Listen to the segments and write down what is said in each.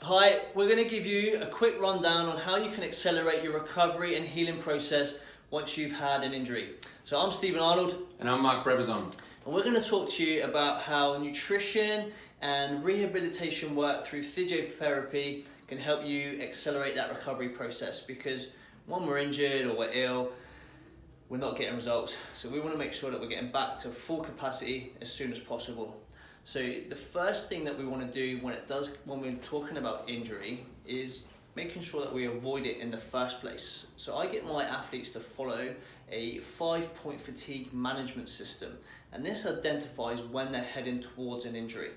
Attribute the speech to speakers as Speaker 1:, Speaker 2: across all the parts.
Speaker 1: Hi, we're going to give you a quick rundown on how you can accelerate your recovery and healing process once you've had an injury. So I'm Stephen Arnold.
Speaker 2: And I'm Mark Brebazon.
Speaker 1: And we're going to talk to you about how nutrition and rehabilitation work through physiotherapy can help you accelerate that recovery process, because when we're injured or we're ill, we're not getting results. So we want to make sure that we're getting back to full capacity as soon as possible. So the first thing that we want to do when we're talking about injury is making sure that we avoid it in the first place. So I get my athletes to follow a 5-point fatigue management system, and this identifies when they're heading towards an injury.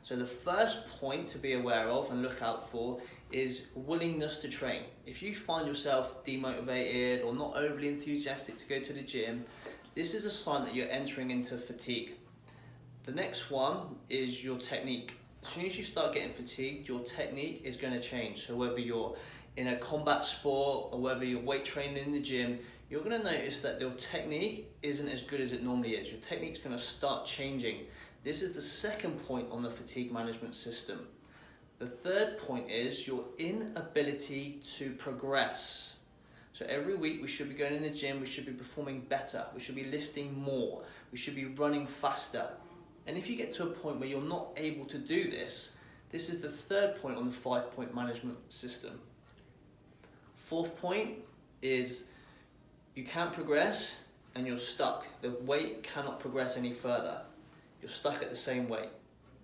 Speaker 1: So the first point to be aware of and look out for is willingness to train. If you find yourself demotivated or not overly enthusiastic to go to the gym, this is a sign that you're entering into fatigue. The next one is your technique. As soon as you start getting fatigued, your technique is going to change. So whether you're in a combat sport or whether you're weight training in the gym, you're going to notice that your technique isn't as good as it normally is. Your technique's going to start changing. This is the second point on the fatigue management system. The third point is your inability to progress. So every week we should be going in the gym, we should be performing better, we should be lifting more, we should be running faster. And if you get to a point where you're not able to do this, this is the third point on the 5-point management system. Fourth point is you can't progress and you're stuck. The weight cannot progress any further. You're stuck at the same weight.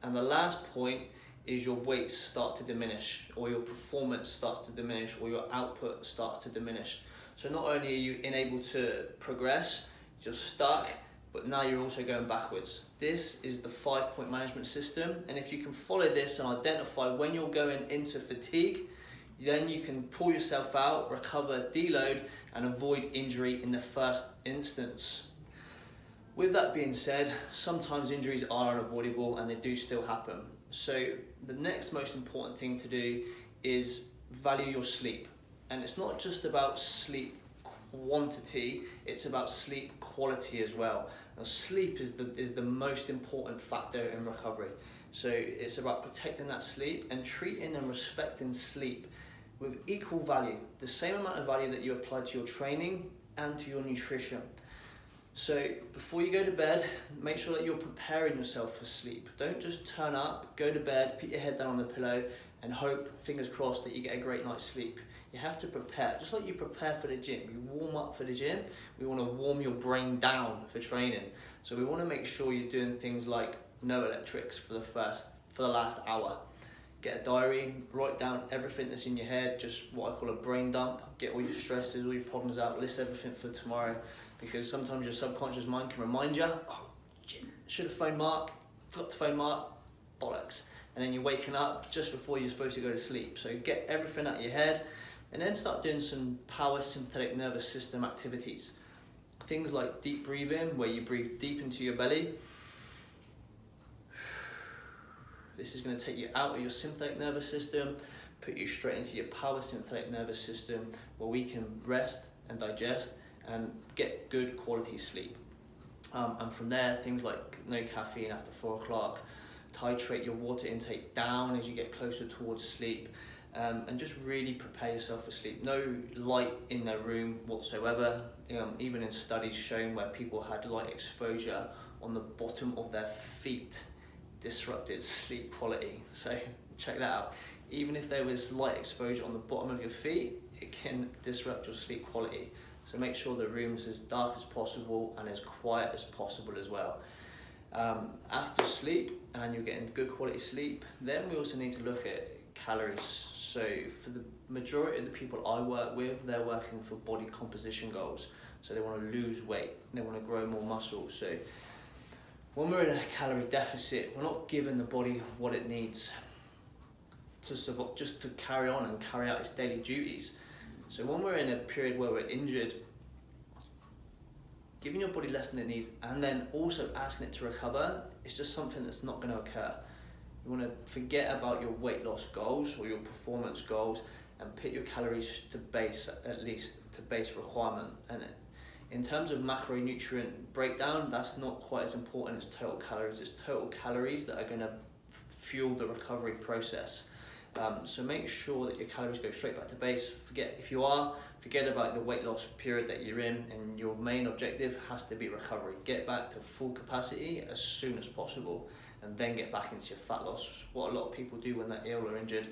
Speaker 1: And the last point is your weights start to diminish, or your performance starts to diminish, or your output starts to diminish. So not only are you unable to progress, you're stuck, but now you're also going backwards. This is the 5-point management system, and if you can follow this and identify when you're going into fatigue, then you can pull yourself out, recover, deload, and avoid injury in the first instance. With that being said, sometimes injuries are unavoidable and they do still happen. So the next most important thing to do is value your sleep. And it's not just about sleep quantity, it's about sleep quality as well. Now, sleep is the most important factor in recovery. So it's about protecting that sleep and treating and respecting sleep with equal value, the same amount of value that you apply to your training and to your nutrition. So before you go to bed, make sure that you're preparing yourself for sleep. Don't just turn up, go to bed, put your head down on the pillow and hope, fingers crossed, that you get a great night's sleep. You have to prepare, just like you prepare for the gym. You warm up for the gym, we want to warm your brain down for training. So we want to make sure you're doing things like no electrics for the last hour. Get a diary, write down everything that's in your head, just what I call a brain dump. Get all your stresses, all your problems out, list everything for tomorrow. Because sometimes your subconscious mind can remind you, oh, should have phoned Mark, forgot to phone Mark, bollocks. And then you're waking up just before you're supposed to go to sleep. So get everything out of your head and then start doing some parasympathetic nervous system activities. Things like deep breathing, where you breathe deep into your belly. This is going to take you out of your sympathetic nervous system, put you straight into your parasympathetic nervous system, where we can rest and digest and get good quality sleep. And from there, things like no caffeine after 4 o'clock, titrate your water intake down as you get closer towards sleep, and just really prepare yourself for sleep. No light in their room whatsoever. Even in studies shown where people had light exposure on the bottom of their feet disrupted sleep quality. So check that out. Even if there was light exposure on the bottom of your feet, it can disrupt your sleep quality. So make sure the room is as dark as possible and as quiet as possible as well. After sleep, and you're getting good quality sleep, then we also need to look at calories. So for the majority of the people I work with, they're working for body composition goals. So they want to lose weight, they want to grow more muscle. So when we're in a calorie deficit, we're not giving the body what it needs to survive, just to carry on and carry out its daily duties. So when we're in a period where we're injured, giving your body less than it needs and then also asking it to recover is just something that's not going to occur. You want to forget about your weight loss goals or your performance goals and put your calories to base, at least to base requirement. And in terms of macronutrient breakdown, that's not quite as important as total calories. It's total calories that are going to fuel the recovery process. So make sure that your calories go straight back to base. Forget about the weight loss period that you're in, and your main objective has to be recovery. Get back to full capacity as soon as possible, and then get back into your fat loss. What a lot of people do when they're ill or injured,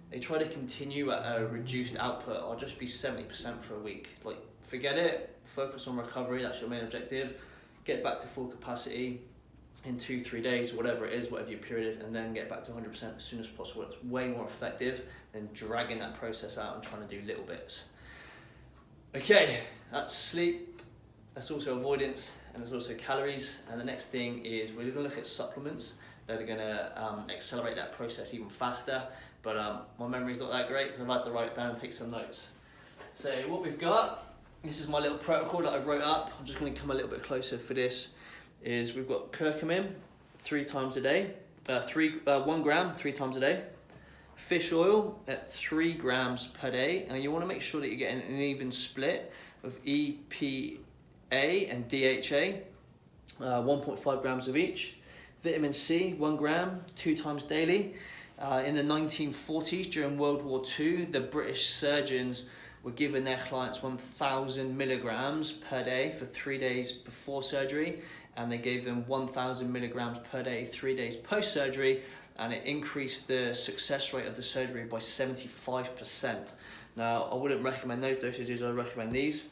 Speaker 1: they try to continue at a reduced output or just be 70% for a week. Like, forget it, focus on recovery, that's your main objective. Get back to full capacity in 2-3 days, whatever it is, whatever your period is, and then get back to 100% as soon as possible. It's way more effective than dragging that process out and trying to do little bits. Okay, that's sleep, that's also avoidance, and there's also calories. And the next thing is we're gonna look at supplements that are gonna accelerate that process even faster. But my memory's not that great, so I've had to write it down and take some notes. So what we've got, this is my little protocol that I wrote up. I'm just gonna come a little bit closer for this. Is we've got curcumin 3 times a day, 1 gram 3 times a day. Fish oil at 3 grams per day, and you want to make sure that you're getting an even split of EPA and DHA, 1.5 grams of each. Vitamin C, 1 gram, 2 times daily. In the 1940s, during World War II, the British surgeons were giving their clients 1,000 milligrams per day for 3 days before surgery, and they gave them 1,000 milligrams per day 3 days post-surgery, and it increased the success rate of the surgery by 75%. Now, I wouldn't recommend those dosages, I'd recommend these.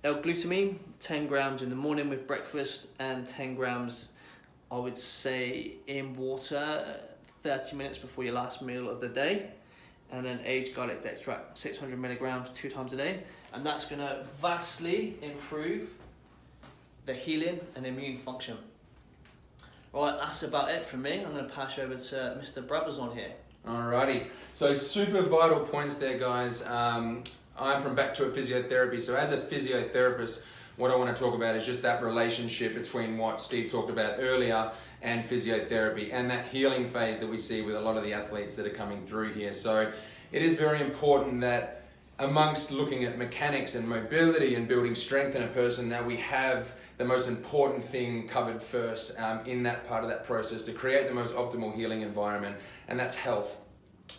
Speaker 1: L-glutamine, 10 grams in the morning with breakfast, and 10 grams, I would say, in water 30 minutes before your last meal of the day. And then aged garlic extract, 600 milligrams 2 times a day. And that's gonna vastly improve the healing and immune function. Right, that's about it from me. I'm going to pass you over to Mr. Brabazon here.
Speaker 2: Alrighty, so super vital points there, guys. I'm from Back to It Physiotherapy, so as a physiotherapist, what I want to talk about is just that relationship between what Steve talked about earlier and physiotherapy, and that healing phase that we see with a lot of the athletes that are coming through here. So it is very important that amongst looking at mechanics and mobility and building strength in a person, that we have the most important thing covered first in that part of that process to create the most optimal healing environment, and that's health.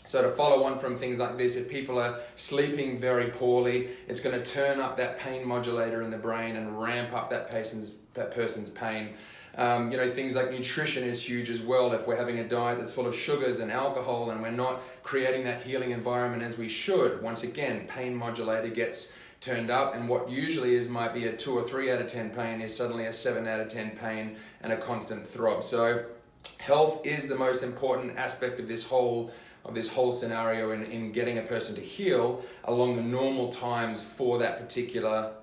Speaker 2: So to follow on from things like this, if people are sleeping very poorly, it's going to turn up that pain modulator in the brain and ramp up that person's pain. Things like nutrition is huge as well. If we're having a diet that's full of sugars and alcohol and we're not creating that healing environment as we should, once again, pain modulator gets turned up, and what usually might be a 2 or 3 out of 10 pain is suddenly a 7 out of 10 pain and a constant throb. So health is the most important aspect of this whole scenario in getting a person to heal along the normal times for that particular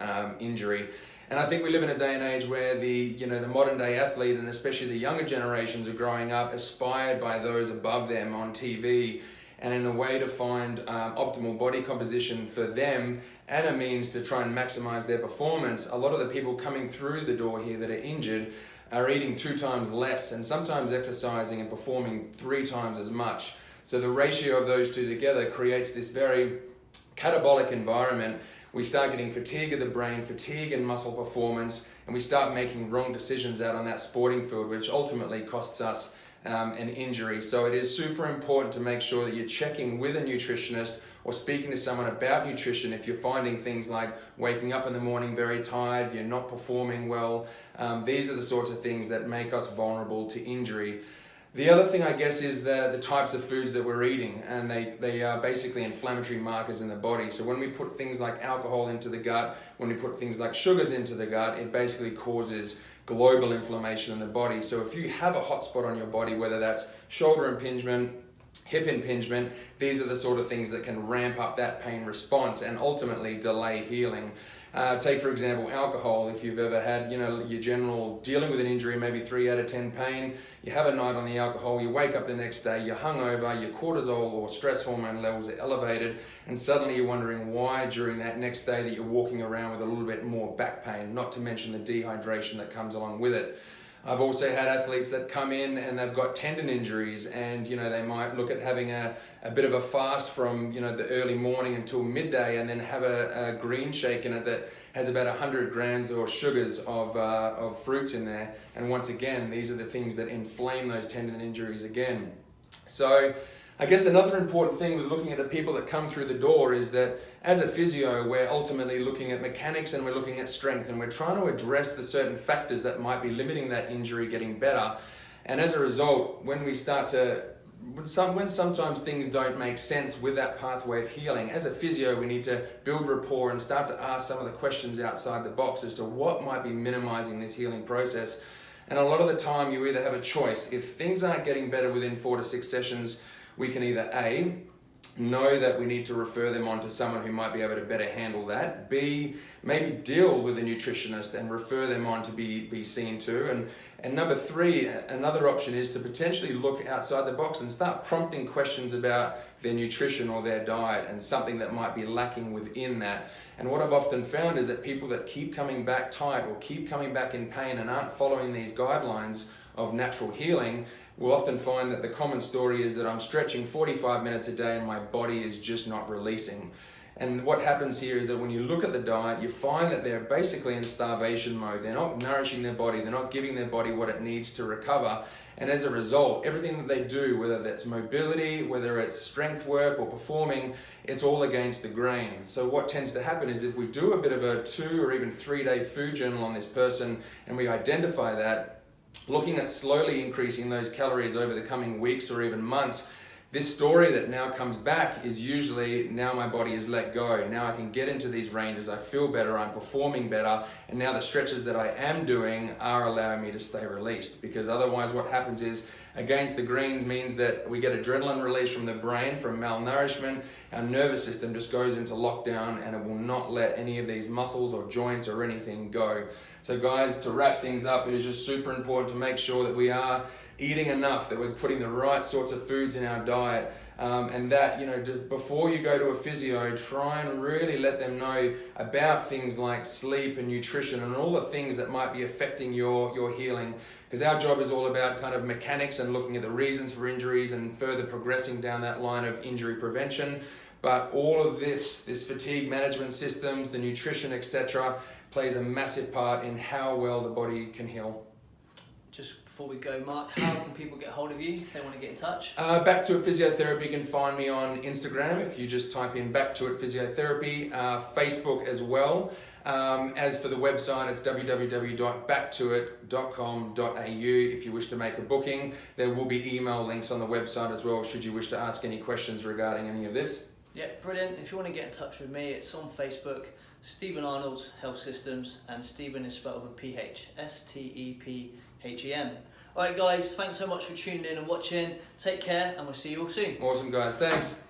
Speaker 2: injury. And I think we live in a day and age where the modern day athlete, and especially the younger generations, are growing up aspired by those above them on TV, and in a way to find optimal body composition for them and a means to try and maximize their performance. A lot of the people coming through the door here that are injured are eating 2 times less and sometimes exercising and performing 3 times as much. So the ratio of those two together creates this very catabolic environment. We start getting fatigue of the brain, fatigue and muscle performance, and we start making wrong decisions out on that sporting field, which ultimately costs us an injury. So it is super important to make sure that you're checking with a nutritionist or speaking to someone about nutrition if you're finding things like waking up in the morning very tired, you're not performing well. These are the sorts of things that make us vulnerable to injury. The other thing, I guess, is the types of foods that we're eating, and they are basically inflammatory markers in the body. So when we put things like alcohol into the gut, when we put things like sugars into the gut, it basically causes global inflammation in the body. So if you have a hot spot on your body, whether that's shoulder impingement, hip impingement, these are the sort of things that can ramp up that pain response and ultimately delay healing. Take, for example, alcohol. If you've ever had, your general dealing with an injury, maybe 3 out of 10 pain, you have a night on the alcohol, you wake up the next day, you're hungover, your cortisol or stress hormone levels are elevated, and suddenly you're wondering why during that next day that you're walking around with a little bit more back pain, not to mention the dehydration that comes along with it. I've also had athletes that come in and they've got tendon injuries, and they might look at having a bit of a fast from the early morning until midday, and then have a green shake in it that has about 100 grams or sugars of fruits in there. And once again, these are the things that inflame those tendon injuries again. So I guess another important thing with looking at the people that come through the door is that as a physio, we're ultimately looking at mechanics and we're looking at strength, and we're trying to address the certain factors that might be limiting that injury getting better. And as a result, when we start to when sometimes things don't make sense with that pathway of healing, as a physio we need to build rapport and start to ask some of the questions outside the box as to what might be minimizing this healing process. And a lot of the time you either have a choice. If things aren't getting better within 4 to 6 sessions, we can either A, know that we need to refer them on to someone who might be able to better handle that. B, maybe deal with a nutritionist and refer them on to be seen to. And number 3, another option is to potentially look outside the box and start prompting questions about their nutrition or their diet and something that might be lacking within that. And what I've often found is that people that keep coming back tight or keep coming back in pain and aren't following these guidelines of natural healing will often find that the common story is that I'm stretching 45 minutes a day and my body is just not releasing. And what happens here is that when you look at the diet, you find that they're basically in starvation mode. They're not nourishing their body, they're not giving their body what it needs to recover. And as a result, everything that they do, whether that's mobility, whether it's strength work or performing, it's all against the grain. So what tends to happen is if we do a bit of a 2 or even 3 day food journal on this person and we identify that, looking at slowly increasing those calories over the coming weeks or even months, this story that now comes back is usually, now my body is let go, now I can get into these ranges, I feel better, I'm performing better, and now the stretches that I am doing are allowing me to stay released. Because otherwise what happens is, against the green means that we get adrenaline release from the brain from malnourishment, our nervous system just goes into lockdown and it will not let any of these muscles or joints or anything go. So guys, to wrap things up, it is just super important to make sure that we are eating enough, that we're putting the right sorts of foods in our diet, and that, you know, just before you go to a physio, try and really let them know about things like sleep and nutrition and all the things that might be affecting your healing. Because our job is all about kind of mechanics and looking at the reasons for injuries and further progressing down that line of injury prevention. But all of this fatigue management systems, the nutrition, etc., plays a massive part in how well the body can heal.
Speaker 1: Just before we go, Mark, how can people get hold of you if they want to get in touch?
Speaker 2: Back to It Physiotherapy, you can find me on Instagram if you just type in Back to It Physiotherapy, Facebook as well. As for the website, it's www.backtoit.com.au. If you wish to make a booking, there will be email links on the website as well should you wish to ask any questions regarding any of this.
Speaker 1: Yeah, brilliant. If you want to get in touch with me, it's on Facebook, Stephen Arnold's Health Systems, and Stephen is spelled with a PH, STEPHEM. Alright guys, thanks so much for tuning in and watching. Take care and we'll see you all soon.
Speaker 2: Awesome guys, thanks.